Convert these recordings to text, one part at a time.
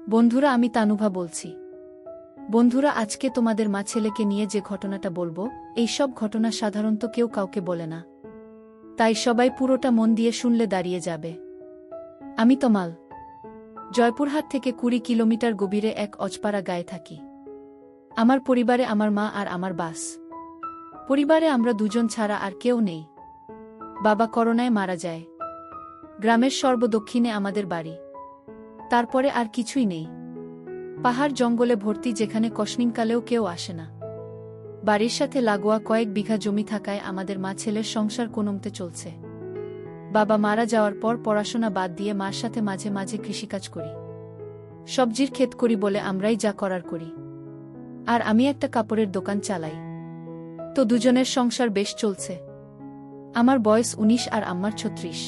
বন্ধুরা, আমি তানুভা বলছি। বন্ধুরা, আজকে তোমাদের মা ছেলেকে নিয়ে যে ঘটনাটা বলবো, এই সব ঘটনা সাধারণত কেউ কাউকে বলে না। তাই সবাই পুরোটা মন দিয়ে শুনলে দাঁড়িয়ে যাবে। আমি তমাল, জয়পুরহাট থেকে 20 কিলোমিটার গভীরে এক অজপাড়া গায়ে থাকি। আমার পরিবারে আমার মা আর আমার বাস। পরিবারে আমরা দুজন ছাড়া আর কেউ নেই। বাবা করোনায় মারা যায়। গ্রামের সর্বদক্ষিণে আমাদের বাড়ি। তারপরে আর কিছুই নেই। পাহাড় জঙ্গলে ভর্তি, যেখানে কসমিনকালেও কেউ আসে না। বাড়ির সাথে লাগোয়া কয়েক বিঘা জমি থাকায় আমাদের মা ছেলের সংসার কোনোমতে চলছে। বাবা মারা যাওয়ার পর পড়াশোনা বাদ দিয়ে মার সাথে মাঝে মাঝে কৃষিকাজ করি। সবজির ক্ষেত করি বলে আমরাই যা করার করি। আর আমি একটা কাপড়ের দোকান চালাই। তো দুজনের সংসার বেশ চলছে। আমার বয়স 19 আর আম্মার 36।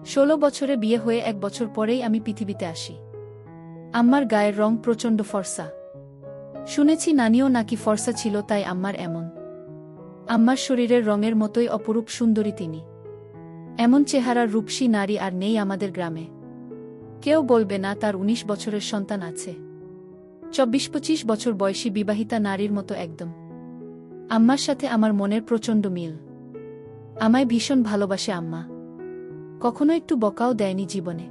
16 বছরে বিয়ে হয়ে 1 বছর পরেই আমি পৃথিবীতে আসি। আম্মার গায়ের রং প্রচণ্ড ফর্সা। শুনেছি নানিও নাকি ফর্সা ছিল, তাই আম্মার এমন। আম্মার শরীরের রঙের মতোই অপরূপ সুন্দরী তিনি। এমন চেহারার রূপসী নারী আর নেই আমাদের গ্রামে। কেউ বলবে না তার 19 বছরের সন্তান আছে। 24-25 বছর বয়সী বিবাহিতা নারীর মতো একদম। আম্মার সাথে আমার মনের প্রচণ্ড মিল। আমায় ভীষণ ভালোবাসে আম্মা। কখনো একটু বকাও দেয়নি জীবনে।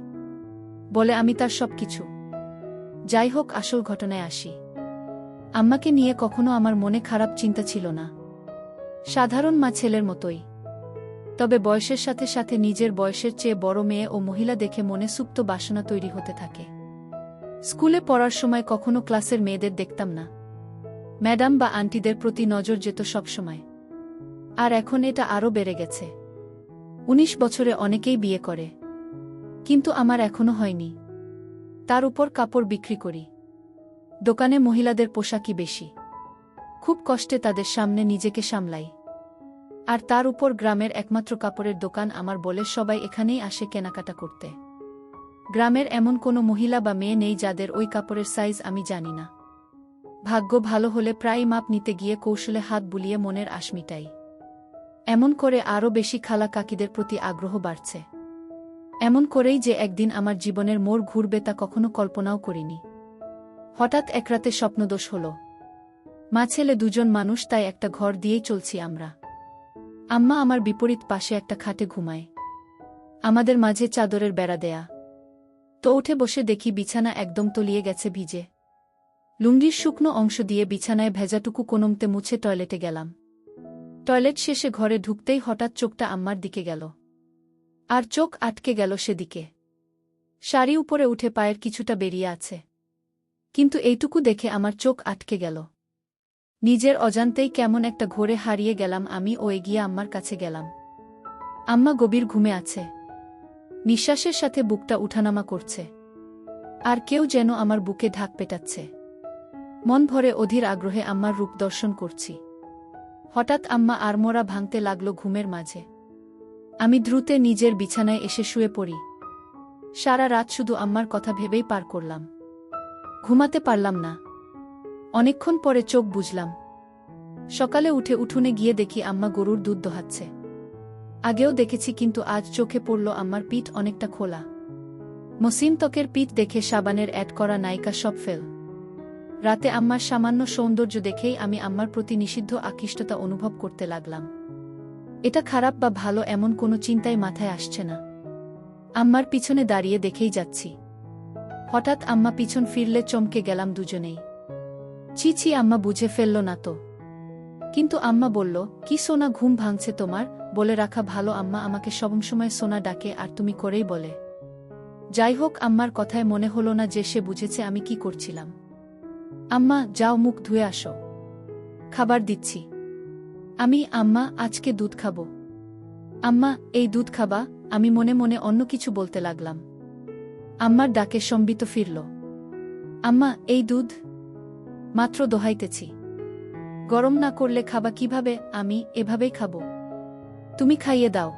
বলে আমি তার সবকিছু। যাই হোক, আসল ঘটনায় আসি। আম্মাকে নিয়ে কখনো আমার মনে খারাপ চিন্তা ছিল না। সাধারণ মা ছেলের মতোই। তবে বয়সের সাথে সাথে নিজের বয়সের চেয়ে বড় মেয়ে ও মহিলা দেখে মনে সুপ্ত বাসনা তৈরি হতে থাকে। স্কুলে পড়ার সময় কখনো ক্লাসের মেয়েদের দেখতাম না। ম্যাডাম বা আন্টিদের প্রতি নজর যেত সবসময়। আর এখন এটা আরও বেড়ে গেছে। 19 বছরে অনেকেই বিয়ে করে, কিন্তু আমার এখনো হয়নি। তার উপর কাপড় বিক্রি করি। দোকানে মহিলাদের পোশাকই বেশি। খুব কষ্টে তাদের সামনে নিজেকে সামলাই। আর তার উপর গ্রামের একমাত্র কাপড়ের দোকান আমার বলে সবাই এখানেই আসে কেনাকাটা করতে। গ্রামের এমন কোনো মহিলা বা মেয়ে নেই যাদের ওই কাপড়ের সাইজ আমি জানি না। ভাগ্য ভালো হলে প্রায় মাপ নিতে গিয়ে কৌশলে হাত বুলিয়ে মনের আশ মিটাই। এমন করে আরও বেশি খালা কাকিদের প্রতি আগ্রহ বাড়ছে। এমন করেই যে একদিন আমার জীবনের মোড় ঘুরবে তা কখনো কল্পনাও করিনি। হঠাৎ এক রাতে স্বপ্নদোষ হল। মা ছেলে দুজন মানুষ, তাই একটা ঘর দিয়েই চলছি আমরা। আম্মা আমার বিপরীত পাশে একটা খাটে ঘুমায়। আমাদের মাঝে চাদরের বেড়া দেয়া। তো উঠে বসে দেখি বিছানা একদম তলিয়ে গেছে ভিজে। লুঙ্গির শুকনো অংশ দিয়ে বিছানায় ভেজাটুকু কোনোমতে মুছে টয়লেটে গেলাম। টয়লেট শেষে ঘরে ঢুকতেই হঠাৎ চোখটা আম্মার দিকে গেল। আর চোখ আটকে গেল সেদিকে। শাড়ি উপরে উঠে পায়ের কিছুটা বেরিয়ে আছে। কিন্তু এইটুকু দেখে আমার চোখ আটকে গেল। নিজের অজান্তেই কেমন একটা ঘোরে হারিয়ে গেলাম আমি ও এগিয়ে আম্মার কাছে গেলাম। আম্মা গভীর ঘুমে আছে। নিঃশ্বাসের সাথে বুকটা উঠানামা করছে। আর কেউ যেন আমার বুকে ঢাক পেটাচ্ছে। মন ভরে অধীর আগ্রহে আম্মার রূপ দর্শন করছি। হঠাৎ আম্মা আড়মোড়া ভাঙতে লাগল ঘুমের মাঝে। আমি দ্রুতে নিজের বিছানায় এসে শুয়ে পড়ি। সারা রাত শুধু আম্মার কথা ভেবেই পার করলাম। ঘুমাতে পারলাম না। অনেকক্ষণ পরে চোখ বুজলাম। সকালে উঠে উঠোনে গিয়ে দেখি আম্মা গরুর দুধ দোহাচ্ছে। আগেও দেখেছি, কিন্তু আজ চোখে পড়ল আম্মার পিঠ অনেকটা খোলা। মসৃণ ত্বকের পিঠ দেখে সাবানের অ্যাড করা নায়িকা সব ফেল। রাতে আম্মার সামান্য সৌন্দর্য দেখেই আমি আম্মার প্রতি নিষিদ্ধ আকৃষ্টতা অনুভব করতে লাগলাম। এটা খারাপ বা ভালো এমন কোনো চিন্তাই মাথায় আসছে না। আম্মার পিছনে দাঁড়িয়ে দেখেই যাচ্ছি। হঠাৎ আম্মা পিছন ফিরলে চমকে গেলাম দুজনেই। ছি ছি, আম্মা বুঝে ফেলল না তো? কিন্তু আম্মা বলল, কি সোনা, ঘুম ভাঙছে তোমার? বলে রাখা ভালো, আম্মা আমাকে সবসময় সোনা ডাকে আর তুমি করেই বলে। যাই হোক, আম্মার কথায় মনে হলো না যে সে বুঝেছে আমি কি করছিলাম। আম্মা, যাও মুখ ধুয়ে আসো। খাবার দিচ্ছি। আম্মা, আজকে দুধ খাবো। আম্মা, এই দুধ খাবা? আমি মনে মনে অন্য কিছু বলতে লাগলাম। আম্মার ডাকে সম্বিত ফিরল। আম্মা, এই দুধ মাত্র দোহাইতেছি। গরম না করলে খাবা কিভাবে? আমি এভাবেই খাবো। তুমি খাইয়ে দাও।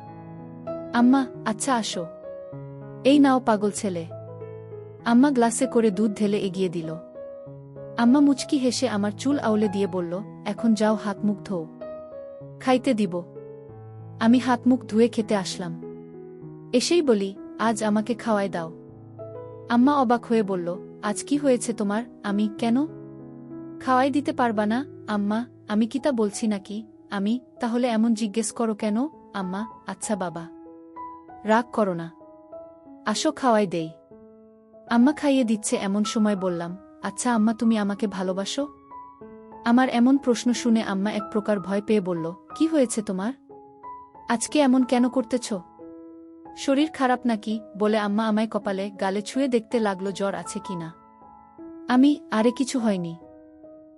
আম্মা, আচ্ছা আসো। এই নাও পাগল ছেলে। আম্মা গ্লাসে করে দুধ ঢেলে এগিয়ে দিল। আম্মা মুচকি হেসে আমার চুল আউলে দিয়ে বলল, এখন যাও হাত মুখ ধোও। খাইতে দিব। আমি হাত মুখ ধুয়ে খেতে আসলাম। এসেই বলি, আজ আমাকে খাওয়ায় দাও। আম্মা অবাক হয়ে বলল, আজ কি হয়েছে তোমার? আমি কেন খাওয়াই দিতে পারবা না? আম্মা, আমি কি তা বলছি নাকি? আমি তাহলে এমন জিজ্ঞেস করো কেন? আম্মা, আচ্ছা বাবা, রাগ করো না, আসো খাওয়াই দেই। আম্মা খাইয়ে দিচ্ছে এমন সময় বললাম, আচ্ছা আম্মা, তুমি আমাকে ভালোবাসো? আমার এমন প্রশ্ন শুনে আম্মা এক প্রকার ভয় পেয়ে বলল, কি হয়েছে তোমার? আজকে এমন কেন করতেছ? শরীর খারাপ নাকি? বলে আম্মা আমায় কপালে গালে ছুঁয়ে দেখতে লাগলো জ্বর আছে কিনা। আমি, আরে কিছু হয়নি,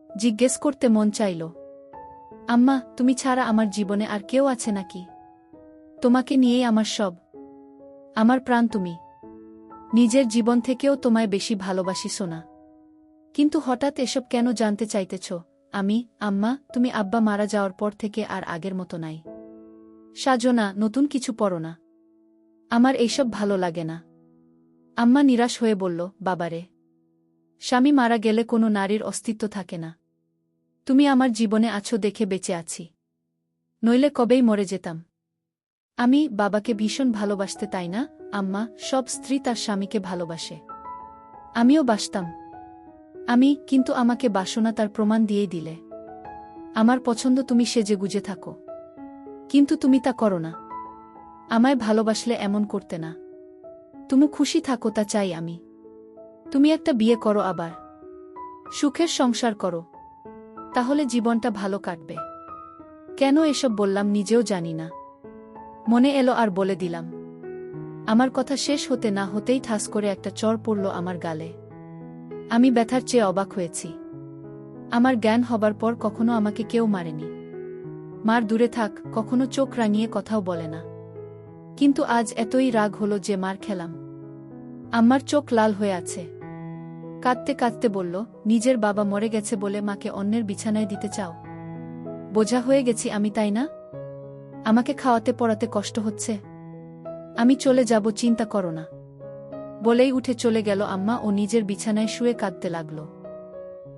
জিজ্ঞেস করতে মন চাইল। আম্মা, তুমি ছাড়া আমার জীবনে আর কেউ আছে নাকি? তোমাকে নিয়েই আমার সব, আমার প্রাণ তুমি। নিজের জীবন থেকেও তোমায় বেশি ভালোবাসি সোনা। কিন্তু হঠাৎ এসব কেন জানতে চাইতেছ? আমি, আম্মা, তুমি আব্বা মারা যাওয়ার পর থেকে আর আগের মতো নাই। সাজো না, নতুন কিছু পরো না, আমার এইসব ভালো লাগে না। আম্মা নিরাশ হয়ে বলল, বাবারে, স্বামী মারা গেলে কোনো নারীর অস্তিত্ব থাকে না। তুমি আমার জীবনে আছো দেখে বেঁচে আছি, নইলে কবেই মরে যেতাম। আমি বাবাকে ভীষণ ভালোবাসতে, তাই না আম্মা? সব স্ত্রী তার স্বামীকে ভালোবাসে, আমিও বাসতাম। কিন্তু আমাকে বাসনা তার প্রমাণ দিয়েই দিলে। আমার পছন্দ তুমি সেজেগুজে থাকো, কিন্তু তুমি তা করো না। আমায় ভালোবাসলে এমন করতে না। তুমি খুশি থাকো, তা চাই আমি। তুমি একটা বিয়ে করো, আবার সুখের সংসার করো, তাহলে জীবনটা ভালো কাটবে। কেন এসব বললাম নিজেও জানি না, মনে এলো আর বলে দিলাম। আমার কথা শেষ হতে না হতেই ঠাস করে একটা চড় পড়ল আমার গালে। আমি ব্যথার চেয়ে অবাক হয়েছি। আমার জ্ঞান হবার পর কখনো আমাকে কেউ মারেনি। মার দূরে থাক, কখনো চোখ রাঙিয়ে কথাও বলে না। কিন্তু আজ এতই রাগ হলো যে মার খেলাম। আম্মার চোখ লাল হয়ে আছে, কাঁদতে কাঁদতে বলল, নিজের বাবা মরে গেছে বলে মাকে অন্যের বিছানায় দিতে চাও? বোঝা হয়ে গেছি আমি, তাই না? আমাকে খাওয়াতে পড়াতে কষ্ট হচ্ছে, আমি চলে যাব, চিন্তা করো না। বলেই উঠে চলে গেল আম্মা ও নিজের বিছানায় শুয়ে কাঁদতে লাগল।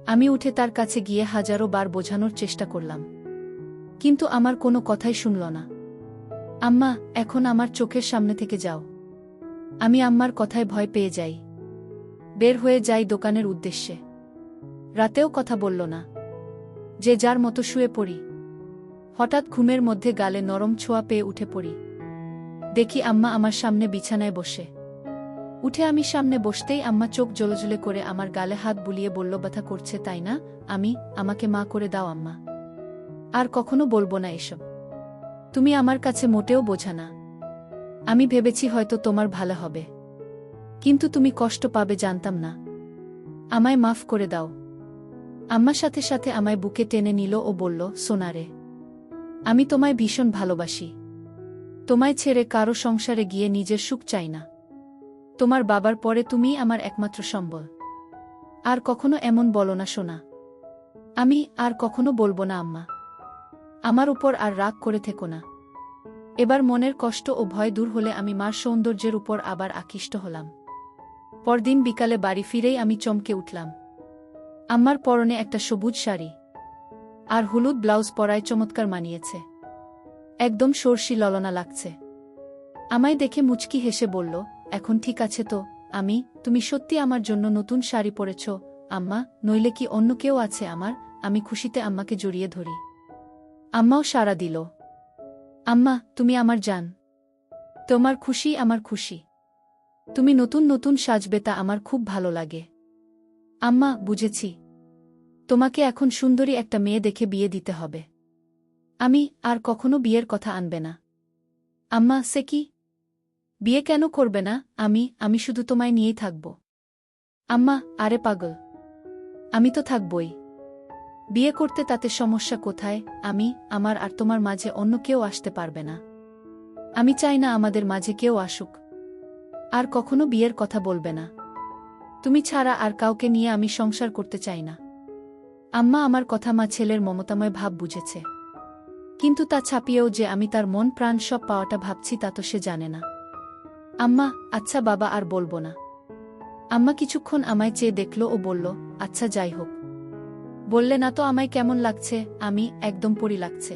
আমি উঠে তার কাছে গিয়ে হাজারো বার বোঝানোর চেষ্টা করলাম, কিন্তু আমার কোনো কথাই শুনল না। আম্মা, এখন আমার চোখের সামনে থেকে যাও। আমি আম্মার কথায় ভয় পেয়ে যাই, বের হয়ে যাই দোকানের উদ্দেশ্যে। রাতেও কথা বলল না, যে যার মতো শুয়ে পড়ি। হঠাৎ ঘুমের মধ্যে গালে নরম ছোঁয়া পেয়ে উঠে পড়ি। দেখি আম্মা আমার সামনে বিছানায় বসে। উঠে আমি সামনে বসতেই আম্মা চোখ জ্বলজ্বলে করে আমার গালে হাত বুলিয়ে বলল, ব্যথা করছে তাই না? আমাকে মা করে দাও আম্মা, আর কখনো বলবো না এসব। তুমি আমার কাছে মোটেও বোঝা না। আমি ভেবেছি হয়তো তোমার ভালো হবে, কিন্তু তুমি কষ্ট পাবে জানতাম না। আমায় মাফ করে দাও। আম্মার সাথে সাথে আমায় বুকে টেনে নিল ও বলল, সোনারে, আমি তোমায় ভীষণ ভালোবাসি। তোমায় ছেড়ে কারো সংসারে গিয়ে নিজের সুখ চাই না। তোমার বাবার পরে তুমিই আমার একমাত্র সম্বল। আর কখনো এমন বলো না সোনা। আমি আর কখনো বলবো না আম্মা। আমার উপর আর রাগ করে থেকো না। এবার মনের কষ্ট ও ভয় দূর হলে আমি মার সৌন্দর্যের উপর আবার আকৃষ্ট হলাম। পরদিন বিকালে বাড়ি ফিরেই আমি চমকে উঠলাম। আম্মার পরনে একটা সবুজ শাড়ি আর হলুদ ব্লাউজ পরায় চমৎকার মানিয়েছে, একদম সরষি ললনা লাগছে। আমায় দেখে মুচকি হেসে বলল, এখন ঠিক আছে তো? তুমি সত্যি আমার জন্য নতুন শাড়ি পরেছ আম্মা? নইলে কি অন্য কেউ আছে আমার? আমি খুশিতে আম্মাকে জড়িয়ে ধরি। আম্মাও সাড়া দিল। আম্মা, তুমি আমার জান। তোমার খুশি আমার খুশি। তুমি নতুন নতুন সাজবে, তা আমার খুব ভালো লাগে। আম্মা, বুঝেছি। তোমাকে এখন সুন্দরী একটা মেয়ে দেখে বিয়ে দিতে হবে। আমি আর কখনো বিয়ের কথা আনবে না। আম্মা, সে কি? বিয়ে কেন করবে না? আমি শুধু তোমায় নিয়েই থাকব। আম্মা, আরে পাগল, আমি তো থাকবই। বিয়ে করতে তাতে সমস্যা কোথায়? আমার আর তোমার মাঝে অন্য কেউ আসতে পারবে না। আমি চাই না আমাদের মাঝে কেউ আসুক। আর কখনো বিয়ের কথা বলবে না। তুমি ছাড়া আর কাউকে নিয়ে আমি সংসার করতে চাই না। আম্মা আমার কথা মা ছেলের মমতাময় ভাব বুঝেছে, কিন্তু তা ছাপিয়েও যে আমি তার মন প্রাণ সব পাওয়াটা ভাবছি তা তো সে জানে না। আম্মা, আচ্ছা বাবা, আর বলবো না। আম্মা কিছুক্ষণ আমায় চেয়ে দেখল ও বলল, আচ্ছা যাই হোক। বললে না তো আমায় কেমন লাগছে? একদম পরি লাগছে।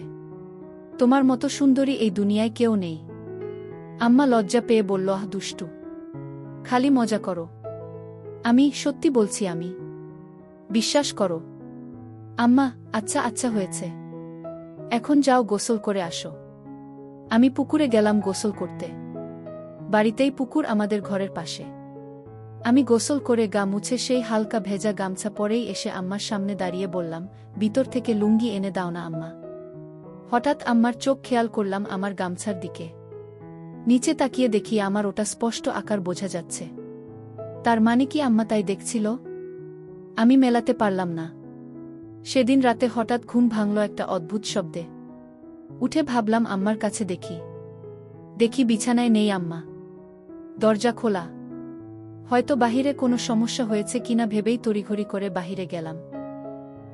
তোমার মতো সুন্দরী এই দুনিয়ায় কেউ নেই। আম্মা লজ্জা পেয়ে বলল, আহ দুষ্টু, খালি মজা করো। আমি সত্যি বলছি আমি। বিশ্বাস করো। আম্মা, আচ্ছা আচ্ছা হয়েছে। এখন যাও গোসল করে আসো। আমি পুকুরে গেলাম গোসল করতে। বাড়িতেই পুকুর আমাদের ঘরের পাশে। আমি গোসল করে গা মুছে সেই হালকা ভেজা গামছা পরেই এসে আম্মার সামনে দাঁড়িয়ে বললাম, ভিতর থেকে লুঙ্গি এনে দাও না আম্মা। হঠাৎ আম্মার চোখ খেয়াল করলাম আমার গামছার দিকে। নিচে তাকিয়ে দেখি আমার ওটা স্পষ্ট আকার বোঝা যাচ্ছে। তার মানে কি আম্মা তাই দেখছিল? আমি মেলাতে পারলাম না। সেদিন রাতে হঠাৎ ঘুম ভাঙল একটা অদ্ভুত শব্দে। উঠে ভাবলাম আম্মার কাছে দেখি বিছানায় নেই আম্মা। দরজা খোলা। হয়তো বাহিরে কোনো সমস্যা হয়েছে কিনা ভেবেই তড়িঘড়ি করে বাহিরে গেলাম।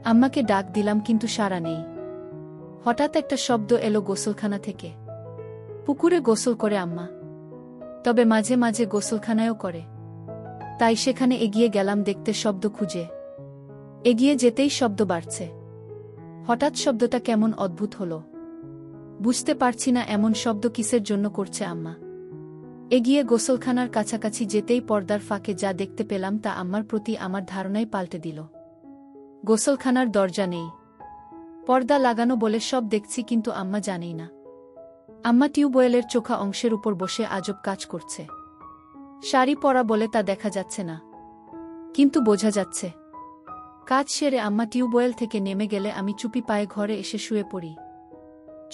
আম্মাকে ডাক দিলাম কিন্তু সাড়া নেই। হঠাৎ একটা শব্দ এলো গোসলখানা থেকে। পুকুরে গোসল করে আম্মা। তবে মাঝে মাঝে গোসলখানায়ও করে। তাই সেখানে এগিয়ে গেলাম দেখতে শব্দ খুঁজে। এগিয়ে যেতেই শব্দ বাড়ছে। হঠাৎ শব্দটা কেমন অদ্ভুত হলো। বুঝতে পারছি না এমন শব্দ কিসের জন্য করছে আম্মা। এগিয়ে গোসলখানার কাছাকাছি যেতেই পর্দার ফাঁকে যা দেখতে পেলাম তা আম্মার প্রতি আমার ধারণাই পাল্টে দিল। গোসলখানার দরজা নেই। পর্দা লাগানো বলে সব দেখছি কিন্তু আম্মা জানেই না। আম্মা টিউবওয়েলের চোখা অংশের উপর বসে আজব কাজ করছে। শাড়ি পরা বলে তা দেখা যাচ্ছে না, কিন্তু বোঝা যাচ্ছে। কাজ সেরে আম্মা টিউবওয়েল থেকে নেমে গেলে আমি চুপি পায়ে ঘরে এসে শুয়ে পড়ি।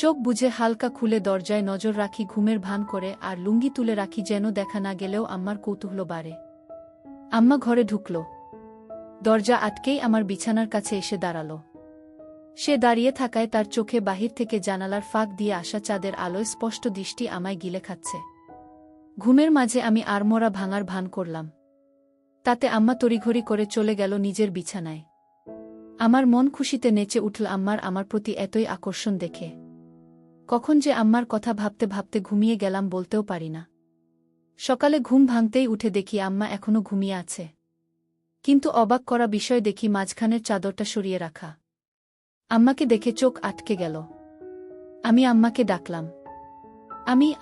চোখ বুজে হালকা খুলে দরজায় নজর রাখি ঘুমের ভান করে, আর লুঙ্গি তুলে রাখি যেন দেখা না গেলেও আম্মার কৌতূহল বাড়ে। আম্মা ঘরে ঢুকল। দরজা আটকেই আমার বিছানার কাছে এসে দাঁড়াল। সে দাঁড়িয়ে থাকায় তার চোখে বাহির থেকে জানালার ফাঁক দিয়ে আসা চাঁদের আলোয় স্পষ্ট দৃষ্টি আমায় গিলে খাচ্ছে। ঘুমের মাঝে আমি আড়মোড়া ভাঙার ভান করলাম। তাতে আম্মা তড়িঘড়ি করে চলে গেল নিজের বিছানায়। আমার মন খুশিতে নেচে উঠল আমার প্রতি এতই আকর্ষণ দেখে। কখন যে আম্মার কথা ভাবতে ভাবতে ঘুমিয়ে গেলাম বলতেও পারি না। সকালে ঘুম ভাঙতেই উঠে দেখি আম্মা এখনো ঘুমিয়ে আছে। কিন্তু অবাক করা বিষয় দেখি মাঝখানের চাদরটা সরিয়ে রাখা। আম্মাকে দেখে চোখ আটকে গেল। আমি আম্মাকে ডাকলাম,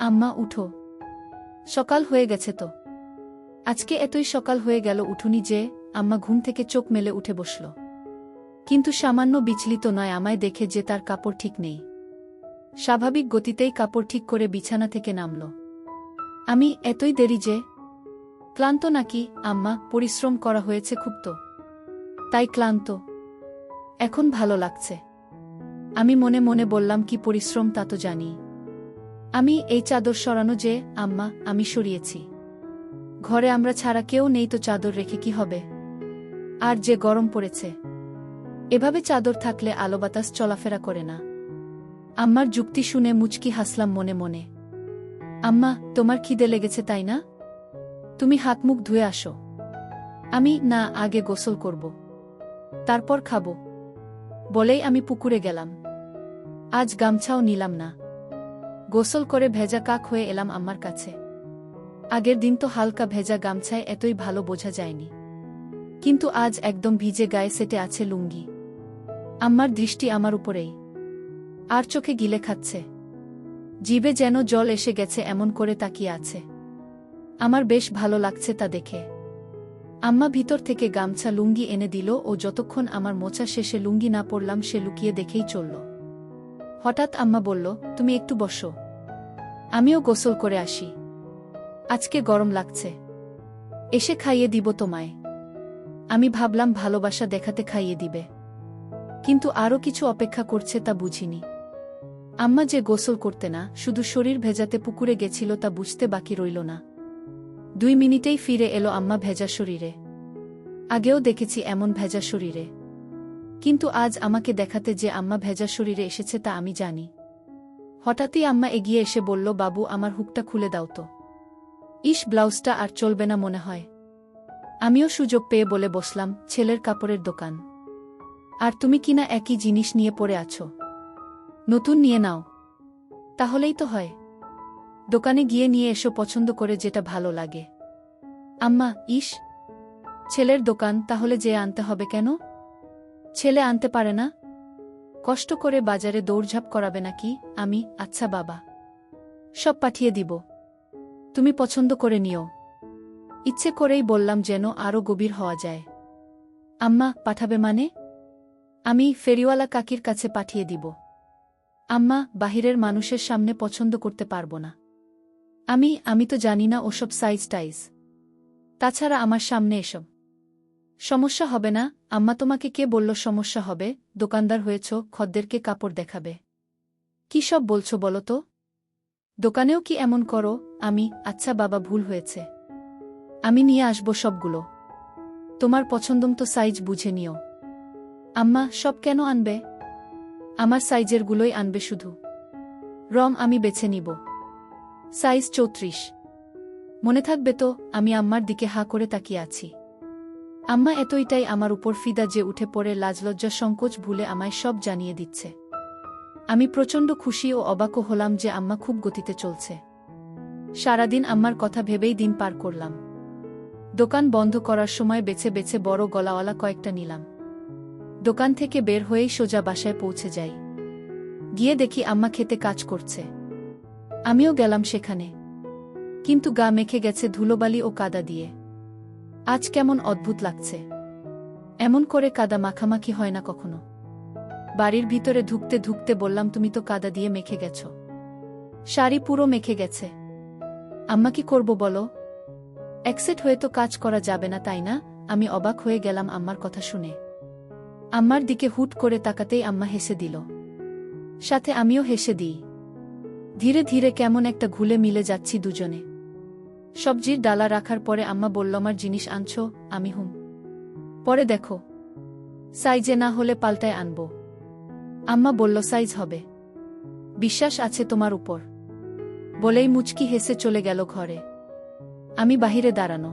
আম্মা উঠো। সকাল হয়ে গেছে তো। আজকে এতই সকাল হয়ে গেল উঠুনি যে? আম্মা ঘুম থেকে চোখ মেলে উঠে বসল। কিন্তু সামান্য বিচলিত নয় আমায় দেখে যে তার কাপড় ঠিক নেই। স্বাভাবিক গতিতেই কাপড় ঠিক করে বিছানা থেকে নামল। আমি, এতই দেরি যে? ক্লান্ত নাকি আম্মা? পরিশ্রম করা হয়েছে খুব তো, তাই ক্লান্ত। এখন ভালো লাগছে। আমি মনে মনে বললাম, কি পরিশ্রম তা তো জানি। এই চাদর সরানো যে? আম্মা, আমি সরিয়েছি। ঘরে আমরা ছাড়া কেউ নেই তো চাদর রেখে কি হবে? আর যে গরম পড়েছে, এভাবে চাদর থাকলে আলো বাতাস চলাফেরা করে না। আম্মার যুক্তি শুনে মুচকি হাসলাম মনে মনে। আম্মা, তোমার খিদে লেগেছে তাই না? তুমি হাত মুখ ধুয়ে আসো। না, আগে গোসল করব, তারপর খাবো বলেই আমি পুকুরে গেলাম। আজ গামছাও নিলাম না। গোসল করে ভেজা কাক হয়ে এলাম আম্মার কাছে। আগের দিন তো হালকা ভেজা গামছায় এতই ভালো বোঝা যায়নি, কিন্তু আজ একদম ভিজে গায়ে সেটে আছে লুঙ্গি। আম্মার দৃষ্টি আমার উপরেই, আর চোখে গিলে খাচ্ছে। জিভে যেন জল এসে গেছে এমন করে তাকিয়ে আছে। আমার বেশ ভালো লাগছে তা দেখে। আম্মা ভিতর থেকে গামছা লুঙ্গি এনে দিল ও যতক্ষণ আমার মোছা শেষে লুঙ্গি না পরলাম সে লুকিয়ে দেখেই চলল। হঠাৎ আম্মা বলল, তুমি একটু বসো, আমিও গোসল করে আসি। আজকে গরম লাগছে, এসে খাইয়ে দিব তোমায়। আমি ভাবলাম ভালোবাসা দেখাতে খাইয়ে দিবে, কিন্তু আরও কিছু অপেক্ষা করছে তা বুঝিনি। আম্মা যে গোসল করতে না, শুধু শরীর ভেজাতে পুকুরে গেছিল তা বুঝতে বাকি রইল না। 2 মিনিটেই ফিরে এলো আম্মা ভেজা শরীরে। আগেও দেখেছি এমন ভেজা শরীরে, কিন্তু আজ আমাকে দেখাতে যে আম্মা ভেজা শরীরে এসেছে তা আমি জানি। হঠাৎই আম্মা এগিয়ে এসে বলল, বাবু আমার হুকটা খুলে দাও তো। ইস, ব্লাউজটা আর চলবে না মনে হয়। আমিও সুযোগ পেয়ে বলে বসলাম, ছেলের কাপড়ের দোকান, আর তুমি কিনা একই জিনিস নিয়ে পড়ে আছো। নতুন নিয়ে নাও, তাহলেই তো হয়। দোকানে গিয়ে নিয়ে এসো পছন্দ করে যেটা ভালো লাগে। আম্মা, ইস, ছেলের দোকান, তাহলে যেয়ে আনতে হবে কেন? ছেলে আনতে পারে না? কষ্ট করে বাজারে দৌড়ঝাঁপ করাবে নাকি? আচ্ছা বাবা, সব পাঠিয়ে দিব, তুমি পছন্দ করে নিও। ইচ্ছে করেই বললাম যেন আরও গভীর হওয়া যায়। আম্মা, পাঠাবে মানে? আমি ফেরিওয়ালা কাকির কাছে পাঠিয়ে দিব। আম্মা, বাহিরের মানুষের সামনে পছন্দ করতে পারবো না। আমি তো জানি না ওসব সাইজ টাইজ। তাছাড়া আমার সামনে এসব সমস্যা হবে না। আম্মা, তোমাকে কে বলল সমস্যা হবে? দোকানদার হয়েছ, খদ্দেরকে কাপড় দেখাবে। কি সব বলছো বলো তো? দোকানেও কি এমন করো? আচ্ছা বাবা, ভুল হয়েছে। আমি নিয়ে আসব সবগুলো। তোমার পছন্দমতো সাইজ বুঝে নিও। আম্মা, সব কেন আনবে? আমার সাইজেরগুলোই আনবে শুধু। রং আমি বেছে নিব। সাইজ 34। মনে থাকবে তো? আমি আম্মার দিকে হা করে তাকিয়ে আছি। আম্মা এতইটাই আমার উপর ফিদা যে উঠে পড়ে লাজলজ্জা সংকোচ ভুলে আমায় সব জানিয়ে দিচ্ছে। আমি প্রচণ্ড খুশি ও অবাকও হলাম যে আম্মা খুব গতিতে চলছে। সারাদিন আম্মার কথা ভেবেই দিন পার করলাম। দোকান বন্ধ করার সময় বেছে বেছে বড় গলাওয়ালা কয়েকটা নিলাম। দোকান থেকে বের হয়েই সোজা বাসায় পৌঁছে যাই। গিয়ে দেখি আম্মা খেতে কাজ করছে। আমিও গেলাম সেখানে। কিন্তু গা মেখে গেছে ধুলোবালি ও কাদা দিয়ে। আজ কেমন অদ্ভুত লাগছে। এমন করে কাদা মাখামাখি হয় না কখনো। বাড়ির ভিতরে ঢুকতে ঢুকতে বললাম, তুমি তো কাদা দিয়ে মেখে গেছ। শাড়ি পুরো মেখে গেছে। আম্মা, কি করব বলো? একসেট হয়ে তো কাজ করা যাবে না, তাই না? আমি অবাক হয়ে গেলাম আম্মার কথা শুনে। আম্মার দিকে হুট করে তাকাতেই আম্মা হেসে দিল। সাথে আমিও হেসে দিই। ধীরে ধীরে কেমন একটা ঘুলে মিলে যাচ্ছি দুজনে। সবজির ডালা রাখার পরে আম্মা বলল, আমার জিনিস আনছো? আমি পরে দেখো, সাইজে না হলে পাল্টায় আনব। আম্মা বলল, সাইজ হবে। বিশ্বাস আছে তোমার উপর। বলেই মুচকি হেসে চলে গেল ঘরে। আমি বাহিরে দাঁড়ানো।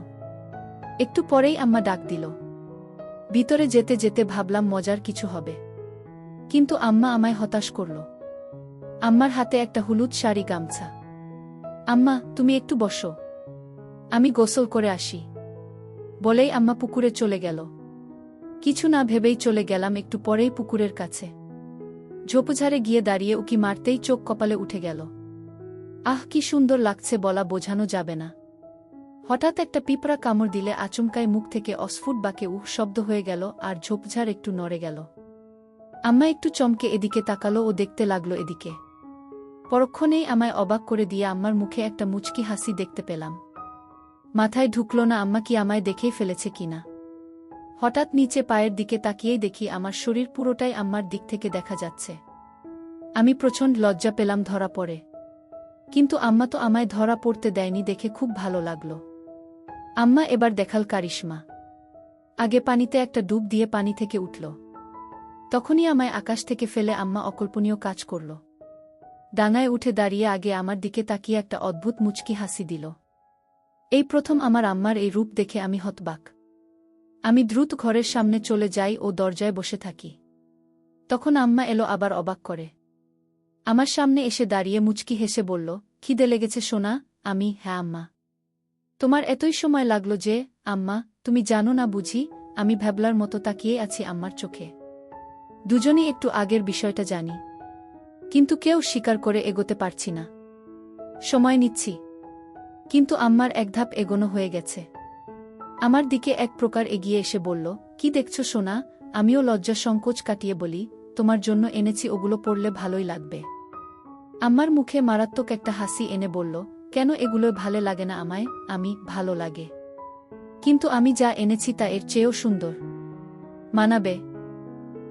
একটু পরেই আম্মা ডাক দিল। ভিতরে যেতে যেতে ভাবলাম মজার কিছু হবে। কিন্তু আম্মা আমায় হতাশ করল। আম্মার হাতে একটা হলুদ শাড়ি গামছা। আম্মা, তুমি একটু বসো, আমি গোসল করে আসি। বলেই আম্মা পুকুরে চলে গেল। কিছু না ভেবেই চলে গেলাম একটু পরেই পুকুরের কাছে। ঝোপঝাড়ে গিয়ে দাঁড়িয়ে উকি মারতেই চোখ কপালে উঠে গেল। আহ, কি সুন্দর লাগছে, বলা বোঝানো যাবে না। হঠাৎ একটা পিঁপড়া কামড় দিলে আচমকায় মুখ থেকে অস্ফুট বাঁকে উহ শব্দ হয়ে গেল আর ঝোপঝাড় একটু নড়ে গেল। আম্মা একটু চমকে এদিকে তাকালো ও দেখতে লাগলো এদিকে। পরক্ষণেই আমায় অবাক করে দিয়ে আম্মার মুখে একটা মুচকি হাসি দেখতে পেলাম। মাথায় ঢুকল না আম্মা কি আমায় দেখেই ফেলেছে কিনা। হঠাৎ নিচে পায়ের দিকে তাকিয়েই দেখি আমার শরীর পুরোটাই আম্মার দিক থেকে দেখা যাচ্ছে। আমি প্রচণ্ড লজ্জা পেলাম ধরা পড়ে। কিন্তু আম্মা তো আমায় ধরা পড়তে দেয়নি দেখে খুব ভালো লাগলো। আম্মা এবার দেখাল কারিশমা। আগে পানিতে একটা ডুব দিয়ে পানি থেকে উঠল। তখনই আমায় আকাশ থেকে ফেলে আম্মা অকল্পনীয় কাজ করল। ডাঙায় উঠে দাঁড়িয়ে আগে আমার দিকে তাকিয়ে একটা অদ্ভুত মুচকি হাসি দিল। এই প্রথম আমার আম্মার এই রূপ দেখে আমি হতবাক। আমি দ্রুত ঘরের সামনে চলে যাই ও দরজায় বসে থাকি। তখন আম্মা এলো আবার অবাক করে। আমার সামনে এসে দাঁড়িয়ে মুচকি হেসে বলল, খিদে লেগেছে সোনা? হ্যাঁ আম্মা। তোমার এতই সময় লাগলো যে? আম্মা, তুমি জানো না বুঝি? আমি ভ্যাবলার মতো তাকিয়ে আছি আম্মার চোখে। দুজনই একটু আগের বিষয়টা জানি, কিন্তু কেউ স্বীকার করে এগোতে পারছি না। সময় নিচ্ছি, কিন্তু আম্মার এক ধাপ এগোনো হয়ে গেছে। আমার দিকে এক প্রকার এগিয়ে এসে বলল, কি দেখছো সোনা? আমিও লজ্জা সংকোচ কাটিয়ে বলি, তোমার জন্য এনেছি, ওগুলো পরলে ভালোই লাগবে। আম্মার মুখে মারাত্মক একটা হাসি এনে বলল, কেন, এগুলো ভালো লাগে না আমায়? ভালো লাগে, কিন্তু আমি যা এনেছি তা এর চেয়েও সুন্দর। মানাবে?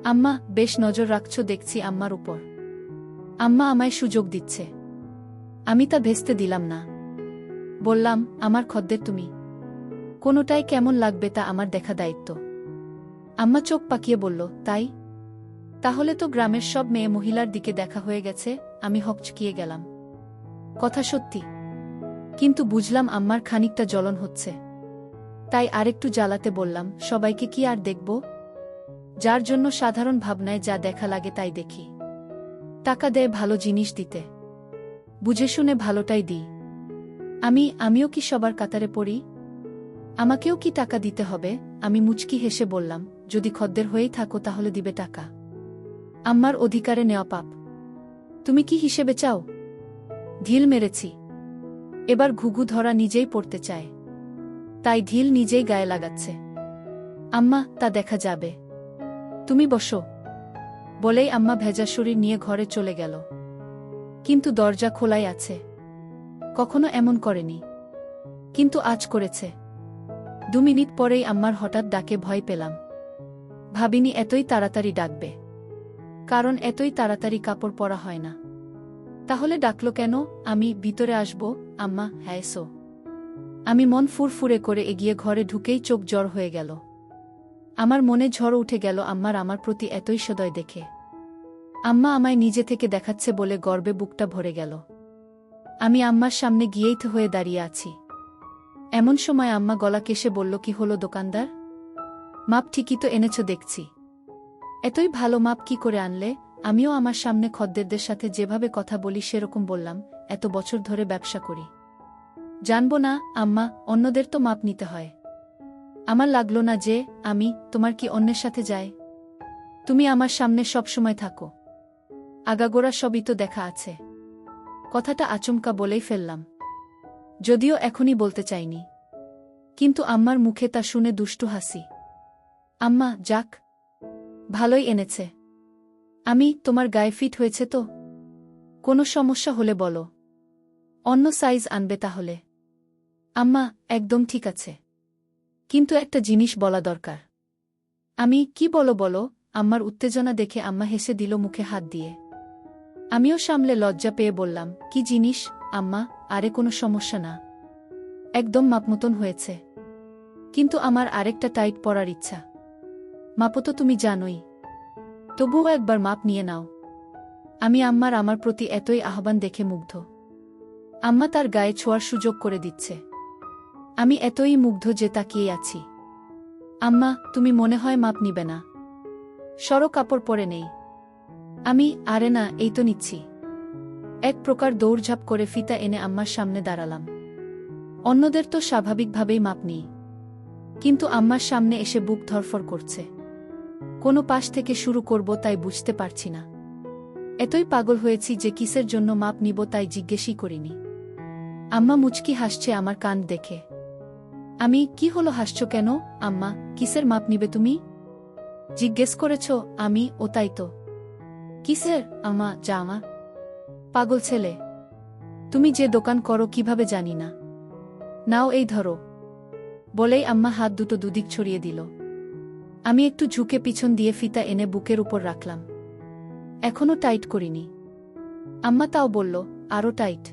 আম্মা, বেশ নজর রাখছো দেখছি আম্মার উপর। আম্মা আমায় সুযোগ দিচ্ছে। আমি তা ভেস্তে দিলাম না। বললাম, আমার খদ্দের তুমি। কোনোটাই কেমন লাগবে তা আমার দেখা দায়িত্ব। আম্মা চোখ পাকিয়ে বলল, তাই? তাহলে তো গ্রামের সব মেয়ে মহিলার দিকে দেখা হয়ে গেছে। আমি হকচকিয়ে গেলাম। কথা সত্যি, কিন্তু বুঝলাম আম্মার খানিকটা জ্বলন হচ্ছে। তাই আরেকটু জ্বালাতে বললাম, সবাইকে কি আর দেখব? যার জন্য সাধারণ ভাবনায় যা দেখা লাগে তাই দেখি। টাকা দেয় ভালো জিনিস দিতে, বুঝে শুনে ভালোটাই দিই। আমিও কি সবার কাতারে পড়ি? আমাকেও কি টাকা দিতে হবে? আমি মুচকি হেসে বললাম, যদি খদ্দের হয়েই থাকো তাহলে দিবে টাকা। আম্মার অধিকারে নেওয়া পাপ। তুমি কি হিসেবে চাও? ঢিল মেরেছি। এবার ঘুঘু ধরা নিজেই পড়তে চায়। তাই ঢিল নিজেই গায়ে লাগাচ্ছে। আম্মা, তা দেখা যাবে। তুমি বসো। বলেই আম্মা ভেজা শরীর নিয়ে ঘরে চলে গেল। কিন্তু দরজা খোলাই আছে। কখনো এমন করেনি, কিন্তু আজ করেছে। 2 মিনিট পরেই আম্মার হঠাৎ ডাকে ভয় পেলাম। ভাবিনি এতই তাড়াতাড়ি ডাকবে, কারণ এতই তাড়াতাড়ি কাপড় পরা হয় না। তাহলে ডাকলো কেন? আমি ভিতরে আসব? আম্মা, হ্যাঁ এসো। আমি মন ফুরফুরে করে এগিয়ে ঘরে ঢুকেই চোখ জ্বর হয়ে গেল। আমার মনে ঝড় উঠে গেল আম্মার আমার প্রতি এতই সদয় দেখে। আম্মা আমায় নিজে থেকে দেখাচ্ছে বলে গর্বে বুকটা ভরে গেল। আমি আম্মার সামনে গিয়েই তো হয়ে দাঁড়িয়ে আছি। এমন সময় আম্মা গলা কেশে বলল, কি হলো দোকানদার? মাপ ঠিকই তো এনেছ দেখছি। এতই ভালো মাপ কি করে আনলে? আমিও আমার সামনে খদ্দেরদের সাথে যেভাবে কথা বলি সেরকম বললাম, এত বছর ধরে ব্যবসা করি। জানবো না আম্মা, অন্যদের তো মাপ নিতে হয়। আমার লাগলো না যে আমি, তোমার কি অন্যের সাথে যায়? তুমি আমার সামনে সব সময় থাকো। আগাগোড়া সবই তো দেখা আছে। কথাটা আচমকা বলেই ফেললাম, যদিও এখনই বলতে চাইনি। কিন্তু আম্মার মুখে তা শুনে দুষ্টু হাসি। আম্মা, যাক, ভালোই এনেছে। আমি, তোমার গায়ে ফিট হয়েছে তো? কোনো সমস্যা হলে বলো, অন্য সাইজ আনবে তাহলে। আম্মা, একদম ঠিক আছে, কিন্তু একটা জিনিস বলা দরকার। আমি, কি বলো বলো? আম্মার উত্তেজনা দেখে আম্মা হেসে দিল মুখে হাত দিয়ে। আমিও সামলে লজ্জা পেয়ে বললাম, কি জিনিস আম্মা? আরে কোনো সমস্যা না, একদম মাপমতন হয়েছে। কিন্তু আমার আরেকটা টাইট পরার ইচ্ছা। মাপও তো তুমি জানোই, তবুও একবার মাপ নিয়ে নাও। আমি আম্মার আমার প্রতি এতই আহ্বান দেখে মুগ্ধ। আম্মা তার গায়ে ছোঁয়ার সুযোগ করে দিচ্ছে। আমি এতই মুগ্ধ যে তাকিয়ে আছি। আম্মা, তুমি মনে হয় মাপ নিবে না? সরো, কাপড় পরে নেই। আমি, আরে না, এই তো নিচ্ছি। এক প্রকার দৌড়ঝাঁপ করে ফিতা এনে আম্মার সামনে দাঁড়ালাম। অন্যদের তো স্বাভাবিকভাবেই মাপ নিই, কিন্তু আম্মার সামনে এসে বুক ধরফর করছে। কোনো পাশ থেকে শুরু করব তাই বুঝতে পারছি না। এতই পাগল হয়েছি যে কিসের জন্য মাপ নিব তাই জিজ্ঞেসই করিনি। আম্মা মুচকি হাসছে আমার কান দেখে। আমি, কি হলো, হাসছো কেন? আম্মা, কিসের মাপ নিবে তুমি? জিজ্ঞেস করেছ? আমি, ও তাই তো। কিসের? আম্মা, জামা। পাগল ছেলে, তুমি যে দোকান করো কিভাবে জানি না। নাও এই ধরো। বলেই আম্মা হাত দুটো দুদিক ছড়িয়ে দিল। আমি একটু ঝুঁকে পিছন দিয়ে ফিতা এনে বুকের উপর রাখলাম। এখনো টাইট করিনি। আম্মা তাও বলল, আরো টাইট।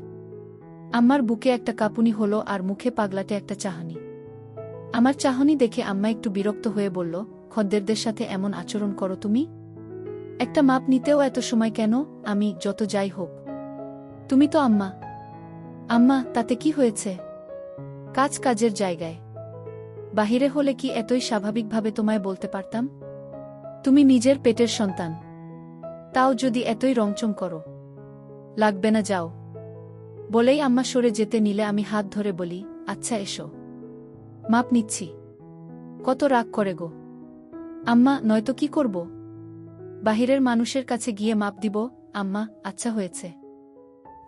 আম্মার বুকে একটা কাঁপুনি হলো আর মুখে পাগলাটে একটা চাহনি। আমার চাহনি দেখে আম্মা একটু বিরক্ত হয়ে বলল, খদ্দেরদের সাথে এমন আচরণ করো তুমি? একটা মাপ নিতেও এত সময় কেন? আমি, যত যাই হোক, তুমি তো আম্মা। আম্মা, তাতে কি হয়েছে? কাজ কাজের জায়গায়। বাহিরে হলে কি এতই স্বাভাবিকভাবে তোমায় বলতে পারতাম? তুমি নিজের পেটের সন্তান, তাও যদি এতই রংচং করো। লাগবে না, যাও। বলেই আম্মা সরে যেতে নিলে আমি হাত ধরে বলি, আচ্ছা এসো, মাপ নিচ্ছি। কত রাগ করে গো আম্মা, নয়তো কি করব? বাহিরের মানুষের কাছে গিয়ে মাপ দিব? আম্মা, আচ্ছা হয়েছে,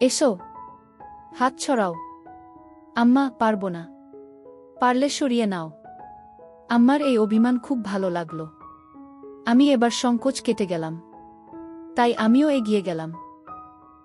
এসো। হাত ছড়াও। আম্মা, পারব না। পারলে সরিয়ে নাও। আম্মার এই অভিমান খুব ভালো লাগল। আমি এবার সংকোচ কেটে গেলাম, তাই আমিও এগিয়ে গেলাম।